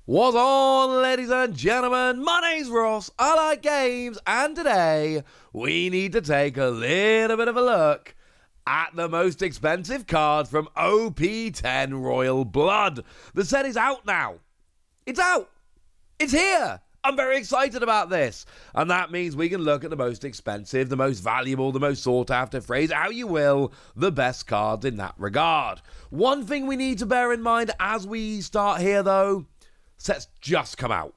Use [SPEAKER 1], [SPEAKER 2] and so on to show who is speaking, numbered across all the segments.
[SPEAKER 1] What's on, ladies and gentlemen? My name's Ross, I like games, and today we need to take a little bit of a look at the most expensive card from OP-10 Royal Blood. The set is out now. It's out. It's here. I'm very excited about this. And that means we can look at the most expensive, the most valuable, the most sought after, phrase how you will, the best cards in that regard. One thing we need to bear in mind as we start here though, sets just come out.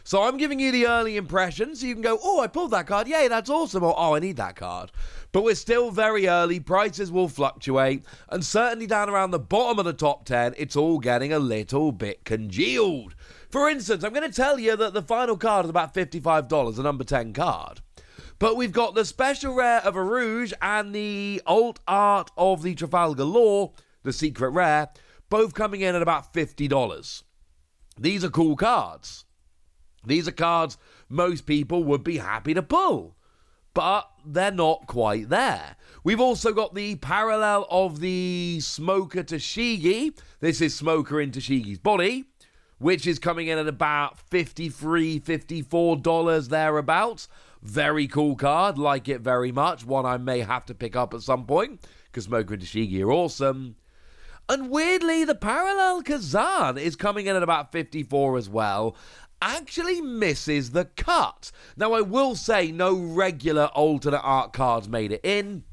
[SPEAKER 1] So I'm giving you the early impression so you can go, oh, I pulled that card, yay, that's awesome, or oh, I need that card. But we're still very early, prices will fluctuate, and certainly down around the bottom of the top 10, it's all getting a little bit congealed. For instance, I'm going to tell you that the final card is about $55, a number 10 card. But we've got the special rare of a Rouge and the alt art of the Trafalgar Law, the secret rare, both coming in at about $50. These are cool cards. These are cards most people would be happy to pull, but they're not quite there. We've also got the parallel of the Smoker Tashigi. This is Smoker in Tashigi's body, which is coming in at about $53, $54 thereabouts. Very cool card, like it very much. One I may have to pick up at some point, because Smoker and Tashigi are awesome. And weirdly, the parallel Kazan is coming in at about $54 as well. Actually misses the cut. Now, I will say no regular alternate art cards made it in,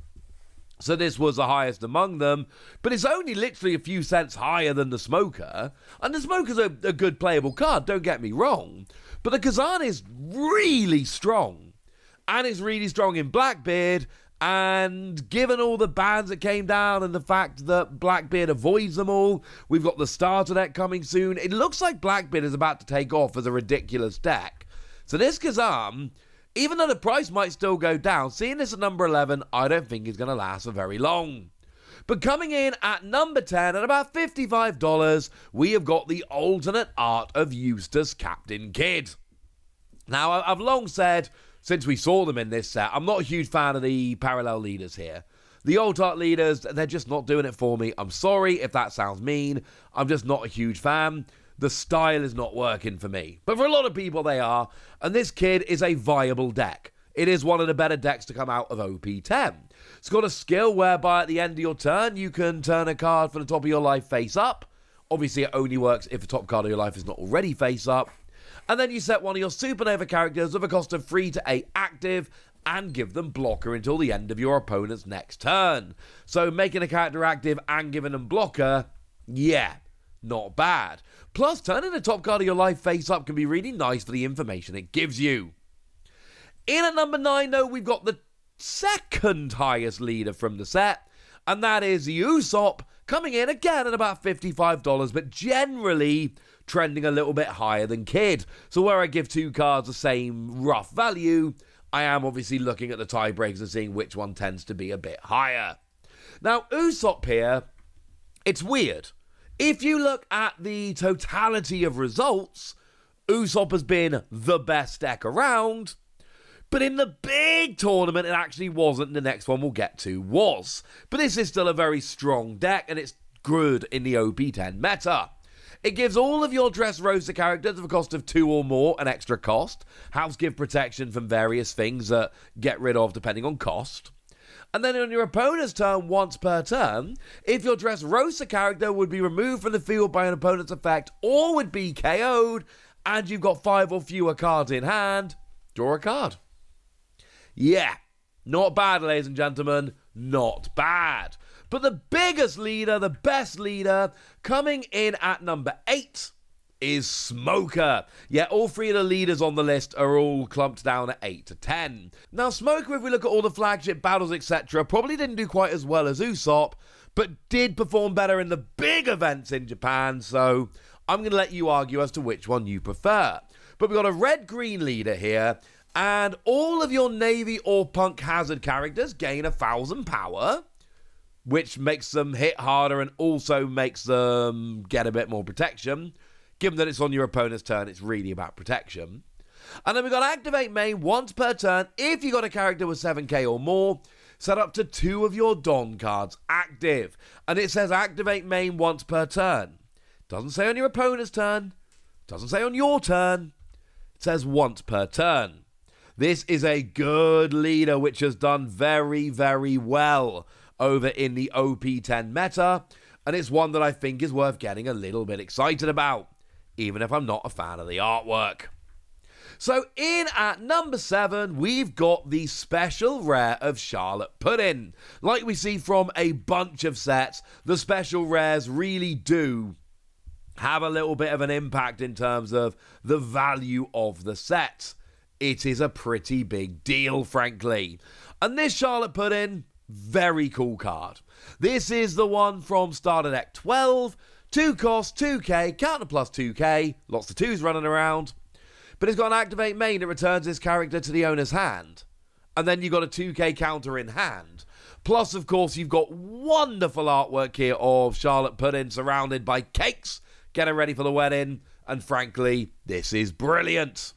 [SPEAKER 1] so this was the highest among them, but it's only literally a few cents higher than the Smoker, and the Smoker's a good playable card, don't get me wrong, but the Kazan is really strong, and it's really strong in Blackbeard. And given all the bans that came down and the fact that Blackbeard avoids them all, we've got the starter deck coming soon. It looks like Blackbeard is about to take off as a ridiculous deck. So this Kazan, even though the price might still go down, seeing this at number 11, I don't think is going to last for very long. But coming in at number 10 at about $55, we have got the alternate art of Eustace Captain Kidd. Now, I've long said, since we saw them in this set, I'm not a huge fan of the parallel leaders here. The alt art leaders, they're just not doing it for me. I'm sorry if that sounds mean. I'm just not a huge fan. The style is not working for me. But for a lot of people, they are. And this kid is a viable deck. It is one of the better decks to come out of OP-10. It's got a skill whereby at the end of your turn, you can turn a card from the top of your life face up. Obviously, it only works if the top card of your life is not already face up. And then you set one of your Supernova characters with a cost of 3 to 8 active and give them blocker until the end of your opponent's next turn. So making a character active and giving them blocker, yeah, not bad. Plus, turning the top card of your life face up can be really nice for the information it gives you. In at number 9, though, we've got the second highest leader from the set, and that is Usopp, coming in again at about $55, but generally trending a little bit higher than Kidd. So where I give two cards the same rough value, I am obviously looking at the tiebreakers and seeing which one tends to be a bit higher. Now, Usopp here, it's weird. If you look at the totality of results, Usopp has been the best deck around, but in the big tournament, it actually wasn't. The next one we'll get to was. But this is still a very strong deck, and it's good in the OP-10 meta. It gives all of your Dressrosa characters of a cost of 2 or more an extra cost. House give protection from various things that get rid of depending on cost. And then on your opponent's turn, once per turn, if your Dressrosa character would be removed from the field by an opponent's effect or would be KO'd, and you've got 5 or fewer cards in hand, draw a card. Yeah, not bad, ladies and gentlemen, not bad. But the biggest leader, the best leader, coming in at number 8 is Smoker. Yeah, all 3 of the leaders on the list are all clumped down at 8 to 10. Now, Smoker, if we look at all the flagship battles, etc., probably didn't do quite as well as Usopp, but did perform better in the big events in Japan, so I'm going to let you argue as to which one you prefer. But we've got a red-green leader here, and all of your Navy or Punk Hazard characters gain 1,000 power, which makes them hit harder and also makes them get a bit more protection. Given that it's on your opponent's turn, it's really about protection. And then we've got Activate Main once per turn. If you got a character with 7k or more, set up to 2 of your Don cards active. And it says Activate Main once per turn. Doesn't say on your opponent's turn. Doesn't say on your turn. It says once per turn. This is a good leader which has done very, very well over in the OP-10 meta, and it's one that I think is worth getting a little bit excited about, even if I'm not a fan of the artwork. So in at number 7, we've got the special rare of Charlotte Pudding. Like we see from a bunch of sets, the special rares really do have a little bit of an impact in terms of the value of the set. It is a pretty big deal, frankly. And this Charlotte Pudding, very cool card. This is the one from Starter Deck 12, 2 cost, 2k, counter plus 2k, lots of 2s running around. But it's got an activate main that returns this character to the owner's hand. And then you've got a 2k counter in hand. Plus, of course, you've got wonderful artwork here of Charlotte Pudding surrounded by cakes, getting ready for the wedding. And frankly, this is brilliant.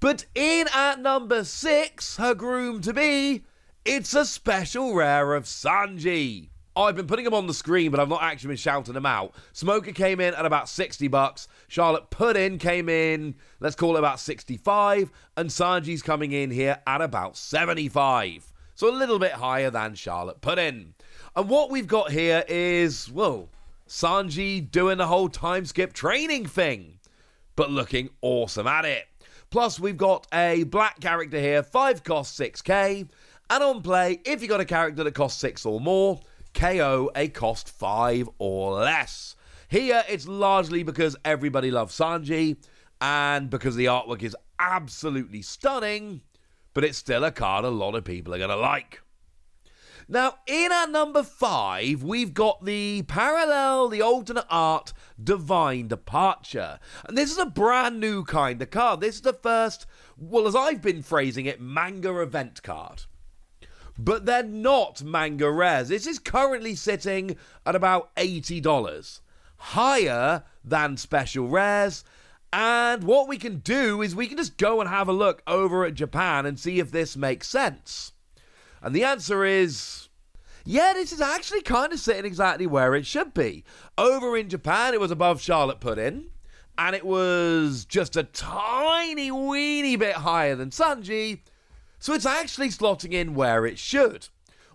[SPEAKER 1] But in at number 6, her groom-to-be, it's a special rare of Sanji. I've been putting them on the screen, but I've not actually been shouting them out. Smoker came in at about $60. Charlotte Pudding came in, let's call it about 65. And Sanji's coming in here at about 75. So a little bit higher than Charlotte Pudding. And what we've got here is, well, Sanji doing the whole time skip training thing, but looking awesome at it. Plus, we've got a black character here, 5 cost 6k, and on play, if you got a character that costs 6 or more, KO a cost 5 or less. Here, it's largely because everybody loves Sanji, and because the artwork is absolutely stunning, but it's still a card a lot of people are going to like. Now, in at number 5, we've got the alternate art, Divine Departure. And this is a brand new kind of card. This is the first, well, as I've been phrasing it, manga event card. But they're not manga rares. This is currently sitting at about $80. Higher than special rares. And what we can do is we can just go and have a look over at Japan and see if this makes sense. And the answer is, yeah, this is actually kind of sitting exactly where it should be. Over in Japan, it was above Charlotte Pudding, and it was just a tiny weeny bit higher than Sanji, so it's actually slotting in where it should.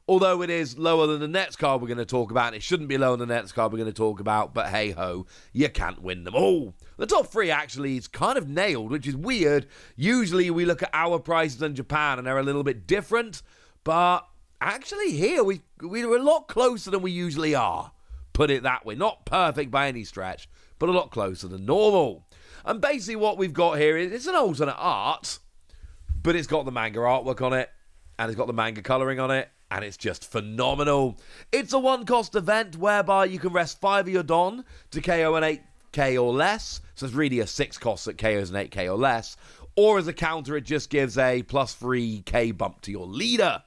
[SPEAKER 1] Although it is lower than the next card we're going to talk about, and it shouldn't be lower than the next card we're going to talk about, but hey-ho, you can't win them all. The top 3 actually is kind of nailed, which is weird. Usually we look at our prices in Japan, and they're a little bit different. But actually here, we're a lot closer than we usually are. Put it that way. Not perfect by any stretch, but a lot closer than normal. And basically what we've got here is it's an alternate art, but it's got the manga artwork on it, and it's got the manga colouring on it, and it's just phenomenal. It's a 1-cost event whereby you can rest 5 of your Don to KO an 8k or less. So it's really a 6 cost that KOs an 8k or less. Or as a counter, it just gives a plus 3k bump to your leader.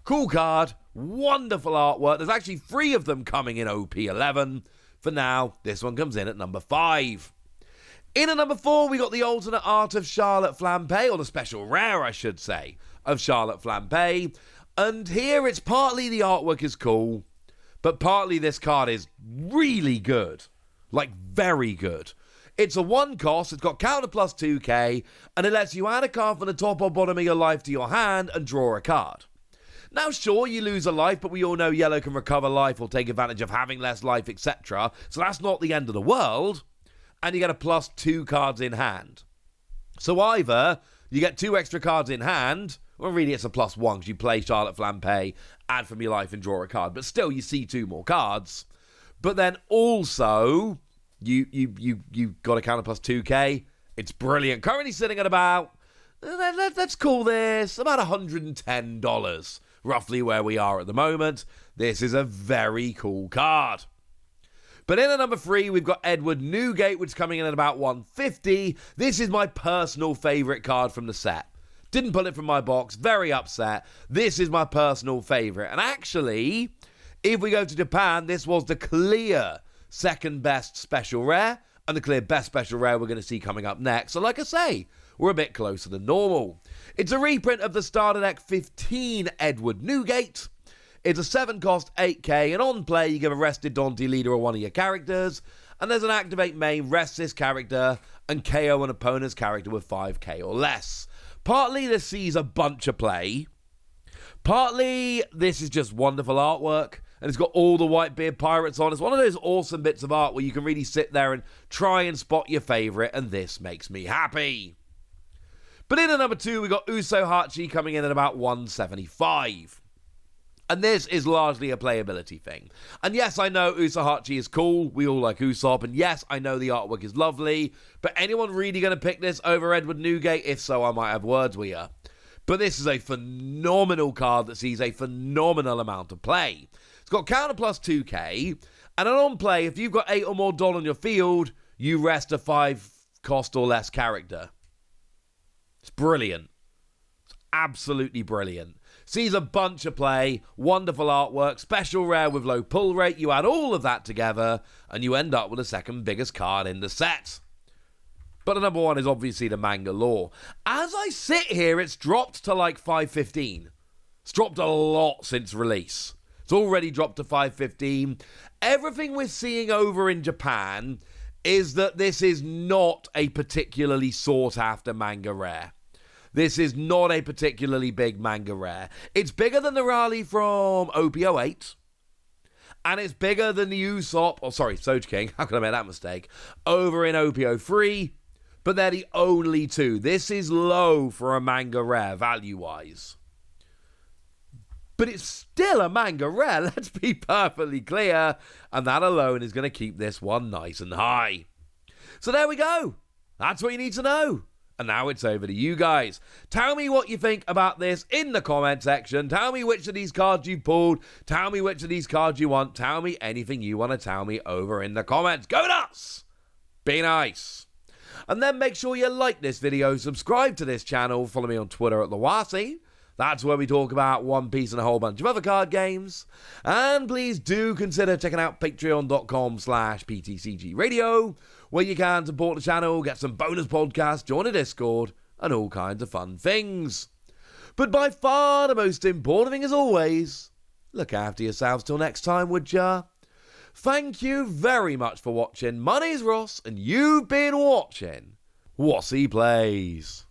[SPEAKER 1] Cool card, wonderful artwork. There's actually 3 of them coming in OP-11. For now, this one comes in at number 5. In at number 4, we got the alternate art of Charlotte Flampe, or the special rare, I should say, of Charlotte Flampe. And here, it's partly the artwork is cool, but partly this card is really good. Like, very good. It's a 1 cost, it's got counter plus 2k, and it lets you add a card from the top or bottom of your life to your hand and draw a card. Now, sure, you lose a life, but we all know yellow can recover life or take advantage of having less life, etc. So that's not the end of the world. And you get a plus 2 cards in hand. So either you get 2 extra cards in hand, well, really it's a plus 1 because you play Charlotte Flampe, add from your life and draw a card. But still, you see 2 more cards. But then also, you got a counter plus 2k. It's brilliant. Currently sitting at about, let's call this about $110. Roughly where we are at the moment. This is a very cool card. But in at number 3, we've got Edward Newgate, which is coming in at about $150. This is my personal favourite card from the set. Didn't pull it from my box. Very upset. This is my personal favourite. And actually, if we go to Japan, this was the clear second best special rare. And the clear best special rare we're going to see coming up next. So like I say, we're a bit closer than normal. It's a reprint of the Starter Deck 15 Edward Newgate. It's a 7 cost 8k, and on play you give a rested Dante leader or one of your characters, and there's an activate main, rest this character, and KO an opponent's character with 5k or less. Partly this sees a bunch of play, partly this is just wonderful artwork, and it's got all the Whitebeard pirates on. It's one of those awesome bits of art where you can really sit there and try and spot your favourite, and this makes me happy. But in at number 2, we got Uso Hachi coming in at about 175. And this is largely a playability thing. And yes, I know Uso Hachi is cool. We all like Usopp. And yes, I know the artwork is lovely. But anyone really going to pick this over Edward Newgate? If so, I might have words with you. But this is a phenomenal card that sees a phenomenal amount of play. It's got counter plus 2k. And on play, if you've got 8 or more Don on your field, you rest a 5 cost or less character. It's brilliant. It's absolutely brilliant. Sees a bunch of play, wonderful artwork, special rare with low pull rate. You add all of that together, and you end up with the second biggest card in the set. But the number 1 is obviously the Manga Law. As I sit here, it's dropped to like 515. It's dropped a lot since release. It's already dropped to 515. Everything we're seeing over in Japan is that this is not a particularly sought-after manga rare. This is not a particularly big manga rare. It's bigger than the rally from OP-08. And it's bigger than the Soji King, how could I make that mistake, over in OP-03. But they're the only 2. This is low for a manga rare, value-wise. But it's still a manga rare, let's be perfectly clear. And that alone is going to keep this one nice and high. So there we go. That's what you need to know. And now it's over to you guys. Tell me what you think about this in the comment section. Tell me which of these cards you pulled. Tell me which of these cards you want. Tell me anything you want to tell me over in the comments. Go nuts! Be nice. And then make sure you like this video, subscribe to this channel, follow me on Twitter at Lawasi. That's where we talk about One Piece and a whole bunch of other card games. And please do consider checking out patreon.com/PTCG Radio, where you can support the channel, get some bonus podcasts, join a Discord, and all kinds of fun things. But by far the most important thing as always, look after yourselves till next time, would ya? Thank you very much for watching. My name's Ross, and you've been watching Wassy Plays.